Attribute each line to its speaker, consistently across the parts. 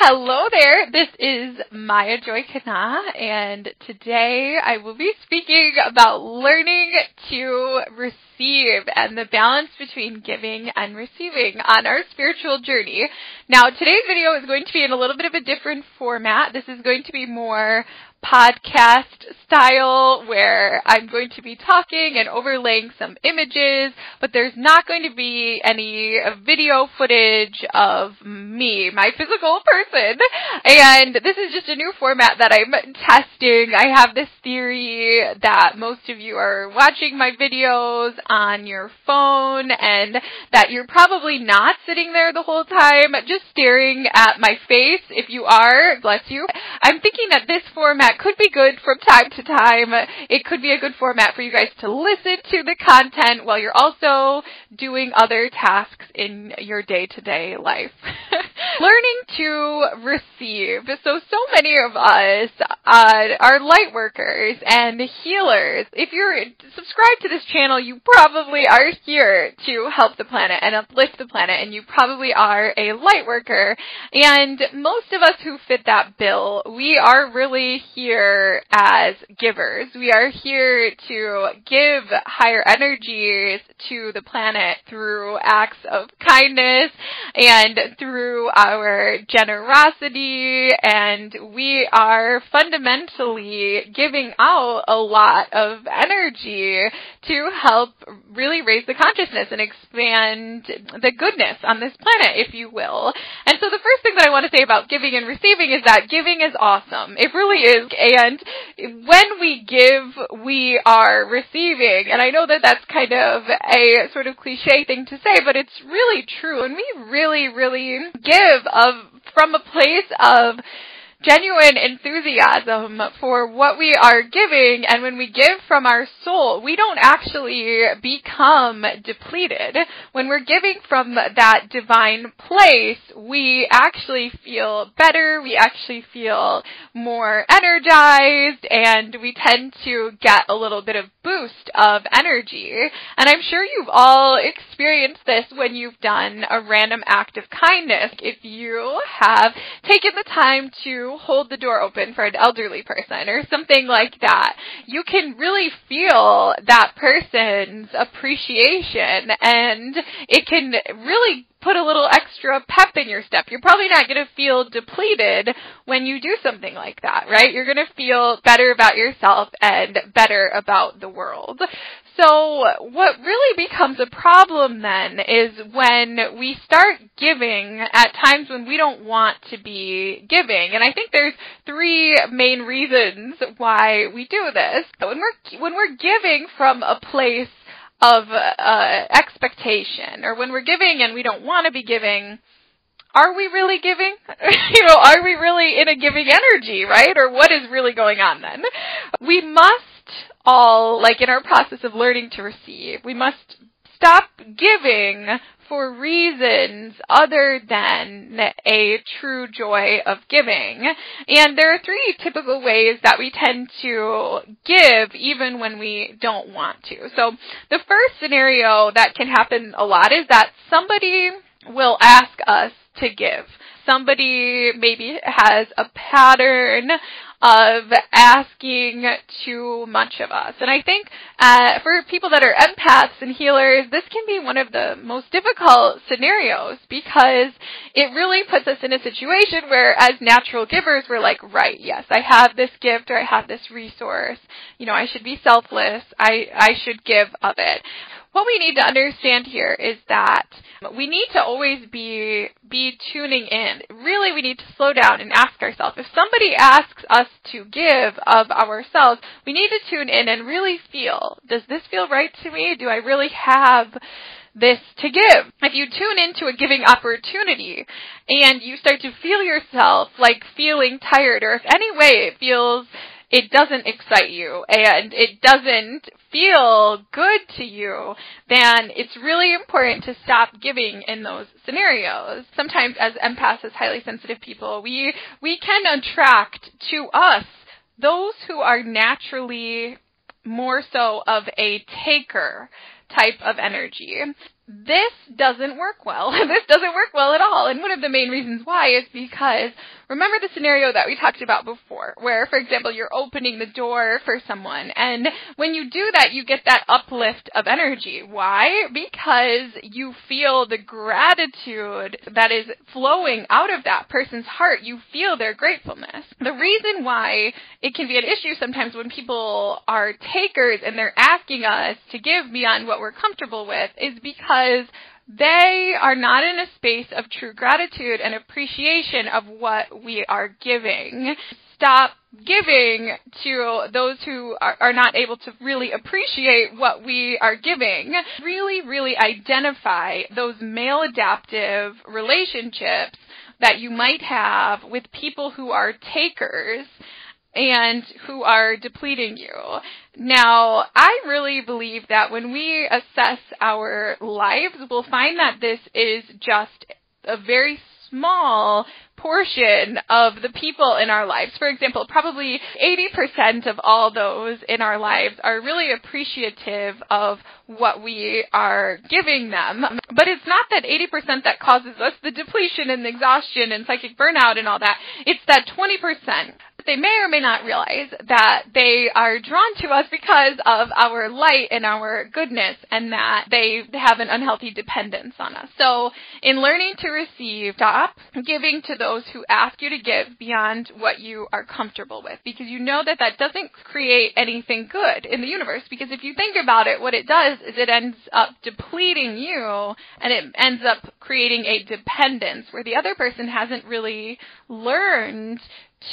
Speaker 1: Hello there, this is Joy KahNah, and today I will be speaking about learning to receive and the balance between giving and receiving on our spiritual journey. Now, today's video is going to be in a little bit of a different format. This is going to be more podcast style where I'm going to be talking and overlaying some images, but there's not going to be any video footage of me, my physical person. And this is just a new format that I'm testing. I have this theory that most of you are watching my videos on your phone and that you're probably not sitting there the whole time just staring at my face. If you are, bless you. I'm thinking that this format could be good from time to time. It could be a good format for you guys to listen to the content while you're also doing other tasks in your day-to-day life. Learning to receive. So many of us are light workers and healers. If you're subscribed to this channel, you probably are here to help the planet and uplift the planet, and you probably are a light worker. And most of us who fit that bill, we are really here as givers. We are here to give higher energies to the planet through acts of kindness and through our generosity, and we are fundamentally giving out a lot of energy to help really raise the consciousness and expand the goodness on this planet, if you will. And so the first thing that I want to say about giving and receiving is that giving is awesome. It really is. And when we give, we are receiving. And I know that that's kind of a sort of cliche thing to say, but it's really true. And we really, really give from a place of genuine enthusiasm for what we are giving, and when we give from our soul, we don't actually become depleted. When we're giving from that divine place, we actually feel better, we actually feel more energized, and we tend to get a little bit of boost of energy. And I'm sure you've all experienced this when you've done a random act of kindness. If you have taken the time to hold the door open for an elderly person or something like that, you can really feel that person's appreciation, and it can really put a little extra pep in your step. You're probably not going to feel depleted when you do something like that, right? You're going to feel better about yourself and better about the world. So what really becomes a problem then is when we start giving at times when we don't want to be giving. And I think there's three main reasons why we do this. When we're giving from a place of expectation, or when we're giving and we don't want to be giving, are we really giving? Are we really in a giving energy, right? Or what is really going on then? We must all, like in our process of learning to receive, we must stop giving for reasons other than a true joy of giving. And there are three typical ways that we tend to give even when we don't want to. So the first scenario that can happen a lot is that somebody will ask us to give. Somebody maybe has a pattern of asking too much of us. And I think for people that are empaths and healers, this can be one of the most difficult scenarios because it really puts us in a situation where as natural givers, we're like, right, yes, I have this gift or I have this resource. I should be selfless. I should give of it. What we need to understand here is that we need to always be tuning in. Really, we need to slow down and ask ourselves, if somebody asks us to give of ourselves, we need to tune in and really feel, does this feel right to me? Do I really have this to give? If you tune into a giving opportunity and you start to feel yourself like feeling tired, or if any way it doesn't excite you and it doesn't feel good to you, then it's really important to stop giving in those scenarios. Sometimes as empaths, as highly sensitive people, we can attract to us those who are naturally more so of a taker type of energy. this doesn't work well. This doesn't work well at all. And one of the main reasons why is because remember the scenario that we talked about before, where, for example, you're opening the door for someone, and when you do that, you get that uplift of energy. Why? Because you feel the gratitude that is flowing out of that person's heart. You feel their gratefulness. The reason why it can be an issue sometimes when people are takers and they're asking us to give beyond what we're comfortable with is because they are not in a space of true gratitude and appreciation of what we are giving. Stop giving to those who are not able to really appreciate what we are giving. Really, really identify those male adaptive relationships that you might have with people who are takers and who are depleting you. Now, I really believe that when we assess our lives, we'll find that this is just a very small portion of the people in our lives. For example, probably 80% of all those in our lives are really appreciative of what we are giving them. But it's not that 80% that causes us the depletion and the exhaustion and psychic burnout and all that. It's that 20%. They may or may not realize that they are drawn to us because of our light and our goodness, and that they have an unhealthy dependence on us. So in learning to receive, stop giving to those who ask you to give beyond what you are comfortable with, because you know that that doesn't create anything good in the universe. Because if you think about it, what it does is it ends up depleting you, and it ends up creating a dependence where the other person hasn't really learned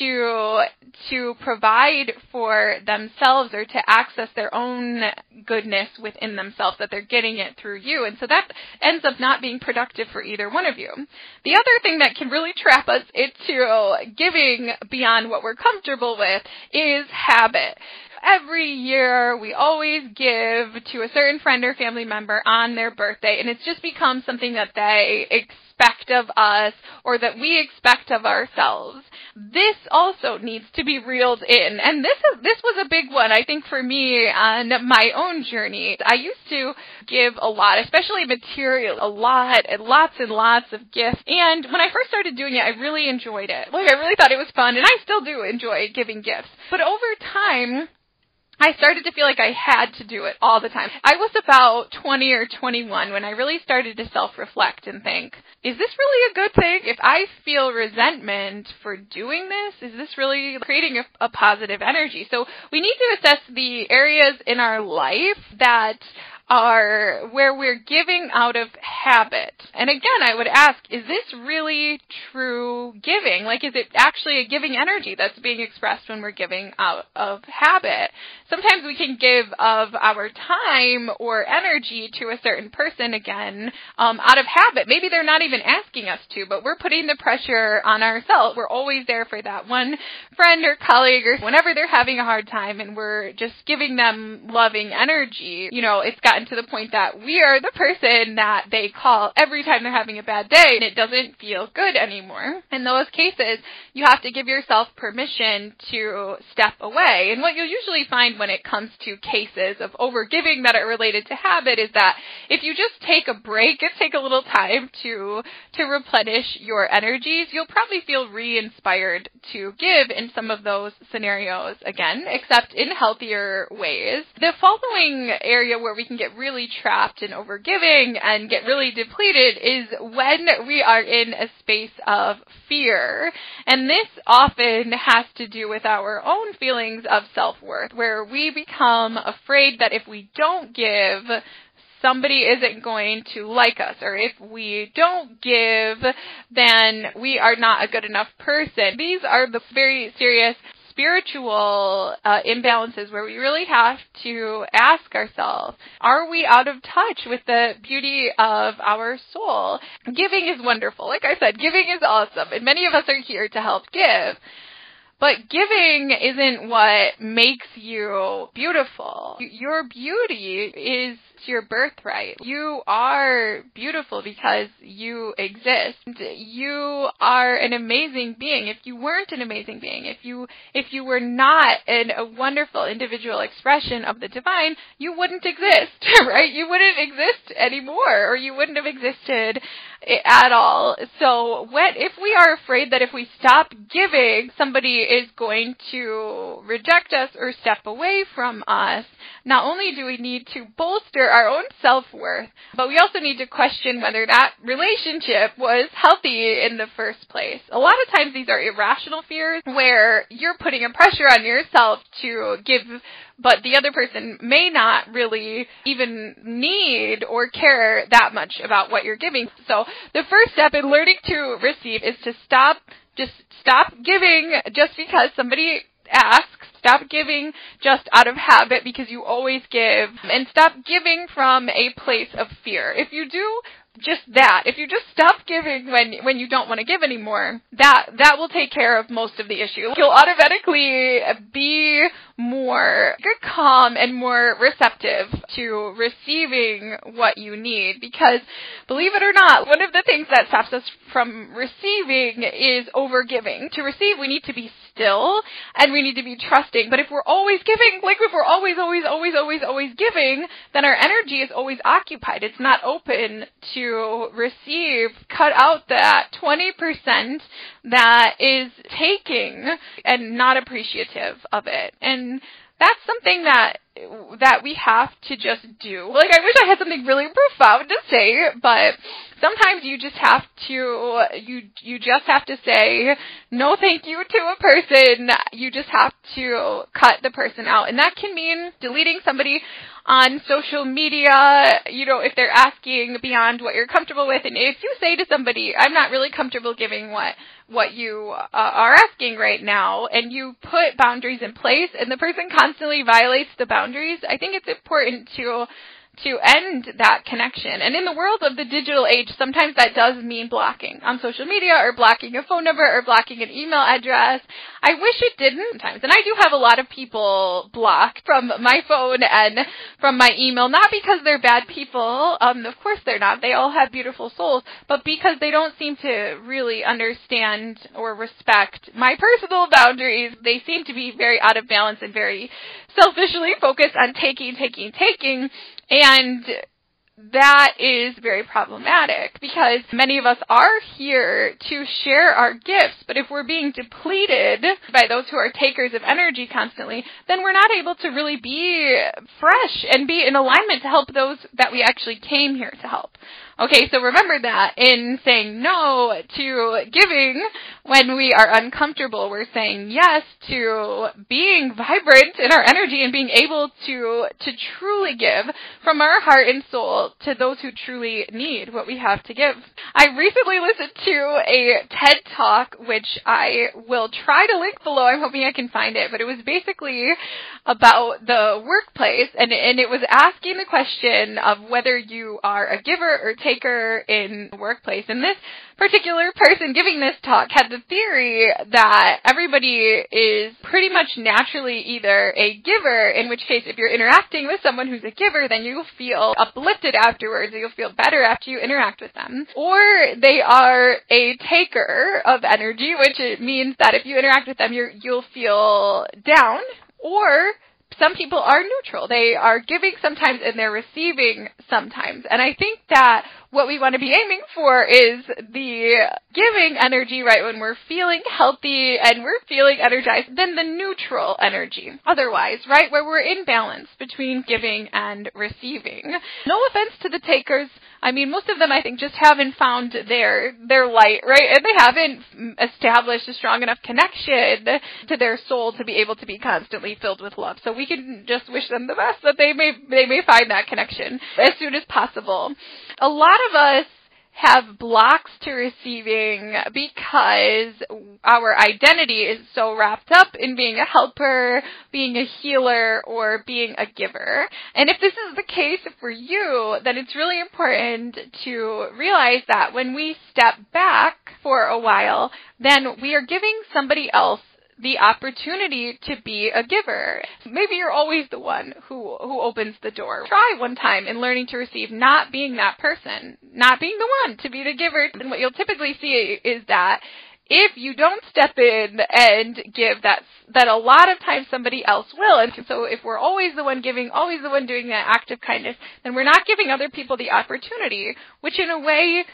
Speaker 1: to provide for themselves or to access their own goodness within themselves, that they're getting it through you. And so that ends up not being productive for either one of you. The other thing that can really trap us into giving beyond what we're comfortable with is habit. Every year, we always give to a certain friend or family member on their birthday, and it's just become something that they expect of us or that we expect of ourselves. This also needs to be reeled in, and this was a big one, I think, for me on my own journey. I used to give a lot, especially material, a lot, and lots of gifts, and when I first started doing it, I really enjoyed it. I really thought it was fun, and I still do enjoy giving gifts. But over time, I started to feel like I had to do it all the time. I was about 20 or 21 when I really started to self-reflect and think, is this really a good thing? If I feel resentment for doing this, is this really creating a positive energy? So we need to assess the areas in our life that are where we're giving out of habit. And again, I would ask, is this really true giving? Is it actually a giving energy that's being expressed when we're giving out of habit? Sometimes we can give of our time or energy to a certain person, again, out of habit. Maybe they're not even asking us to, but we're putting the pressure on ourselves. We're always there for that one friend or colleague, or whenever they're having a hard time, and we're just giving them loving energy. It's gotten to the point that we are the person that they call every time they're having a bad day, and it doesn't feel good anymore. In those cases, you have to give yourself permission to step away. And what you'll usually find when it comes to cases of overgiving that are related to habit is that if you just take a break and take a little time to replenish your energies, you'll probably feel re-inspired to give in some of those scenarios again, except in healthier ways. The following area where we can get really trapped in overgiving and get really depleted is when we are in a space of fear. And this often has to do with our own feelings of self-worth, where we become afraid that if we don't give, somebody isn't going to like us, or if we don't give, then we are not a good enough person. These are the very serious spiritual imbalances where we really have to ask ourselves, are we out of touch with the beauty of our soul? Giving is wonderful. Like I said, giving is awesome, and many of us are here to help give. But giving isn't what makes you beautiful. Your beauty is It's your birthright. You are beautiful because you exist. You are an amazing being. If you weren't an amazing being, if you were not a wonderful individual expression of the divine, you wouldn't exist, right? You wouldn't exist anymore, or you wouldn't have existed at all. So if we are afraid that if we stop giving, somebody is going to reject us or step away from us, not only do we need to bolster our own self-worth, but we also need to question whether that relationship was healthy in the first place. A lot of times these are irrational fears where you're putting a pressure on yourself to give, but the other person may not really even need or care that much about what you're giving. So the first step in learning to receive is to stop giving just because somebody asks. Stop giving just out of habit because you always give, and stop giving from a place of fear. If you do just that, if you just stop giving when you don't want to give anymore, that will take care of most of the issue. You'll automatically be more calm and more receptive to receiving what you need, because believe it or not, one of the things that stops us from receiving is overgiving. To receive, we need to be still and we need to be trusting. But if we're always giving, like if we're always giving, then our energy is always occupied. It's not open to receive. Cut out that 20% that is taking and not appreciative of it. And that's something that we have to just do. Like, I wish I had something really profound to say, but sometimes you just have to, you just have to say no thank you to a person. You just have to cut the person out. And that can mean deleting somebody on social media, if they're asking beyond what you're comfortable with. And if you say to somebody, I'm not really comfortable giving what you are asking right now, and you put boundaries in place and the person constantly violates the boundaries, I think it's important to end that connection. And in the world of the digital age, sometimes that does mean blocking on social media, or blocking a phone number, or blocking an email address. I wish it didn't sometimes. And I do have a lot of people blocked from my phone and from my email, not because they're bad people. Of course they're not. They all have beautiful souls, but because they don't seem to really understand or respect my personal boundaries. They seem to be very out of balance and very selfishly focused on taking. And that is very problematic, because many of us are here to share our gifts, but if we're being depleted by those who are takers of energy constantly, then we're not able to really be fresh and be in alignment to help those that we actually came here to help. Okay, so remember that in saying no to giving when we are uncomfortable, we're saying yes to being vibrant in our energy and being able to truly give from our heart and soul to those who truly need what we have to give. I recently listened to a TED Talk, which I will try to link below. I'm hoping I can find it, but it was basically about the workplace, and it was asking the question of whether you are a giver or taker in the workplace. And this particular person giving this talk had the theory that everybody is pretty much naturally either a giver, in which case if you're interacting with someone who's a giver, then you'll feel uplifted afterwards, you'll feel better after you interact with them, or they are a taker of energy, which means that if you interact with them, you'll feel down, or some people are neutral. They are giving sometimes and they're receiving sometimes. And I think that what we want to be aiming for is the giving energy, right, when we're feeling healthy and we're feeling energized, then the neutral energy. Otherwise, right, where we're in balance between giving and receiving. No offense to the takers. I mean, most of them, I think, just haven't found their light, right? And they haven't established a strong enough connection to their soul to be able to be constantly filled with love. So we can just wish them the best, that they may find that connection as soon as possible. A lot of us have blocks to receiving because our identity is so wrapped up in being a helper, being a healer, or being a giver. And if this is the case for you, then it's really important to realize that when we step back for a while, then we are giving somebody else the opportunity to be a giver. Maybe you're always the one who opens the door. Try one time in learning to receive, not being that person, not being the one to be the giver. And what you'll typically see is that if you don't step in and give, that a lot of times somebody else will. And so if we're always the one giving, always the one doing that act of kindness, then we're not giving other people the opportunity, which in a way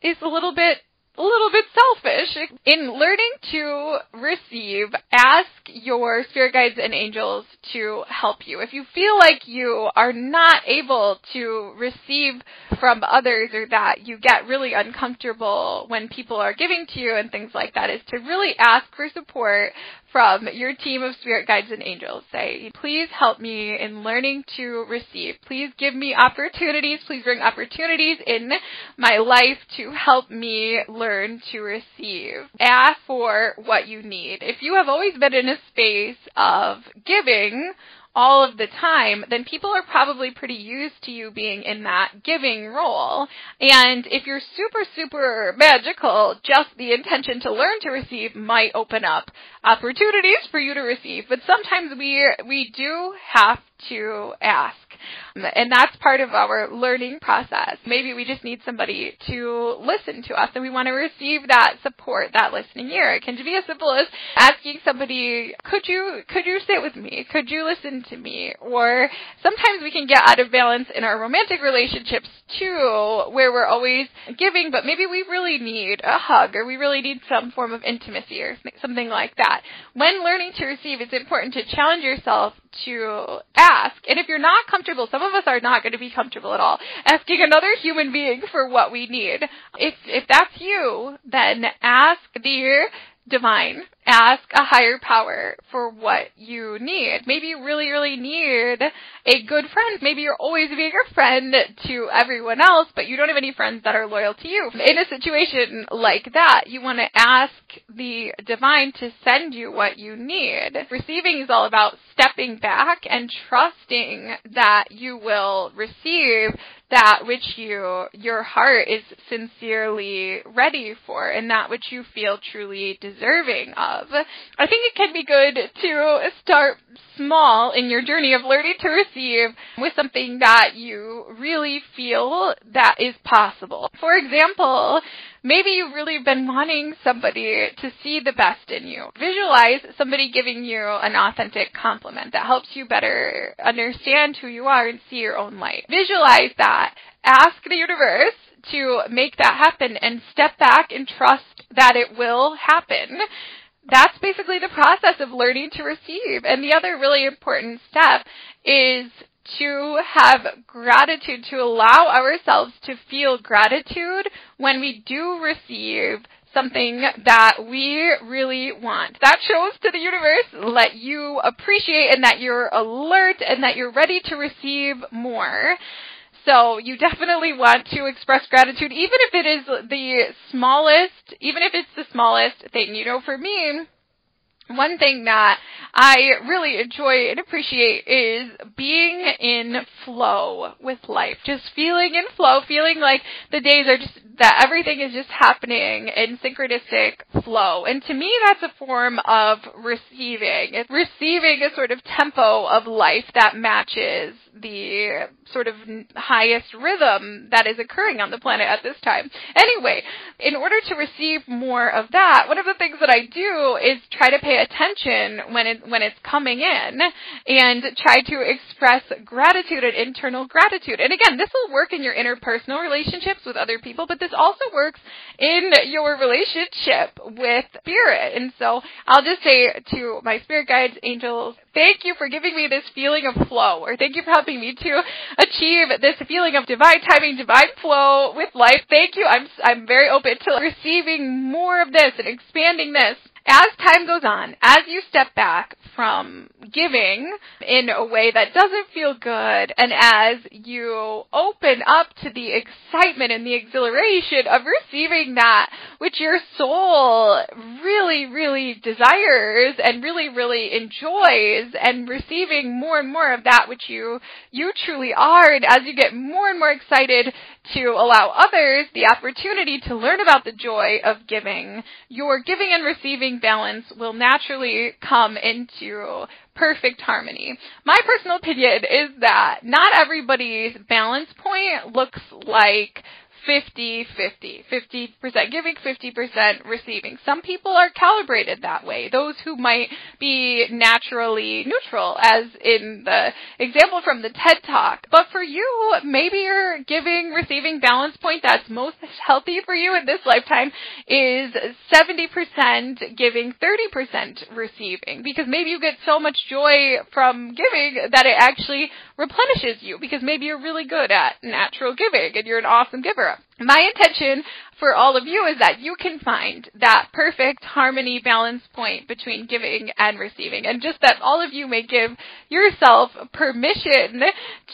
Speaker 1: is a little bit selfish. In learning to receive, ask your spirit guides and angels to help you. If you feel like you are not able to receive from others, or that you get really uncomfortable when people are giving to you and things like that, is to really ask for support from your team of spirit guides and angels. Say, please help me in learning to receive. Please give me opportunities. Please bring opportunities in my life to help me learn to receive. Ask for what you need. If you have always been in a space of giving all of the time, then people are probably pretty used to you being in that giving role. And if you're super, super magical, just the intention to learn to receive might open up opportunities for you to receive. But sometimes we do have to ask. And that's part of our learning process. Maybe we just need somebody to listen to us, and we want to receive that support, that listening ear. It can be as simple as asking somebody, could you sit with me? Could you listen to me? Or sometimes we can get out of balance in our romantic relationships too, where we're always giving, but maybe we really need a hug, or we really need some form of intimacy or something like that. When learning to receive, it's important to challenge yourself to ask. And if you're not comfortable, some of us are not going to be comfortable at all asking another human being for what we need. If that's you, then ask the divine. Ask a higher power for what you need. Maybe you really, really need a good friend. Maybe you're always being a friend to everyone else, but you don't have any friends that are loyal to you. In a situation like that, you want to ask the divine to send you what you need. Receiving is all about stepping back and trusting that you will receive that which your heart is sincerely ready for, and that which you feel truly deserving of. I think it can be good to start small in your journey of learning to receive with something that you really feel that is possible. For example, maybe you've really been wanting somebody to see the best in you. Visualize somebody giving you an authentic compliment that helps you better understand who you are and see your own light. Visualize that. Ask the universe to make that happen, and step back and trust that it will happen. That's basically the process of learning to receive. And the other really important step is to have gratitude, to allow ourselves to feel gratitude when we do receive something that we really want. That shows to the universe that you appreciate and that you're alert and that you're ready to receive more. So you definitely want to express gratitude, even if it is the smallest thing. You know, for me, one thing that I really enjoy and appreciate is being in flow with life. Just feeling in flow, feeling like the days are just, that everything is just happening in synchronistic flow. And to me, that's a form of receiving. It's receiving a sort of tempo of life that matches the sort of highest rhythm that is occurring on the planet at this time. Anyway, in order to receive more of that, one of the things that I do is try to pay attention when it's coming in, and try to express gratitude and internal gratitude. And again, this will work in your interpersonal relationships with other people, but this also works in your relationship with spirit. And so I'll just say to my spirit guides, angels, thank you for giving me this feeling of flow, or thank you for helping me to achieve this feeling of divine timing, divine flow with life. Thank you. I'm very open to receiving more of this and expanding this. As time goes on, as you step back from giving in a way that doesn't feel good, and as you open up to the excitement and the exhilaration of receiving that which your soul really really, really desires and really, really enjoys, and receiving more and more of that which you truly are. And as you get more and more excited to allow others the opportunity to learn about the joy of giving, your giving and receiving balance will naturally come into perfect harmony. My personal opinion is that not everybody's balance point looks like 50-50 giving, 50% receiving. Some people are calibrated that way. Those who might be naturally neutral, as in the example from the TED Talk. But for you, maybe your giving, receiving balance point that's most healthy for you in this lifetime is 70% giving, 30% receiving. Because maybe you get so much joy from giving that it actually replenishes you, because maybe you're really good at natural giving and you're an awesome giver. My intention for all of you is that you can find that perfect harmony balance point between giving and receiving, and just that all of you may give yourself permission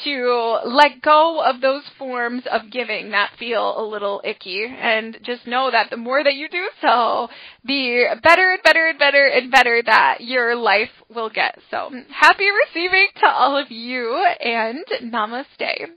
Speaker 1: to let go of those forms of giving that feel a little icky, and just know that the more that you do so, the better and better and better and better that your life will get. So happy receiving to all of you, and namaste.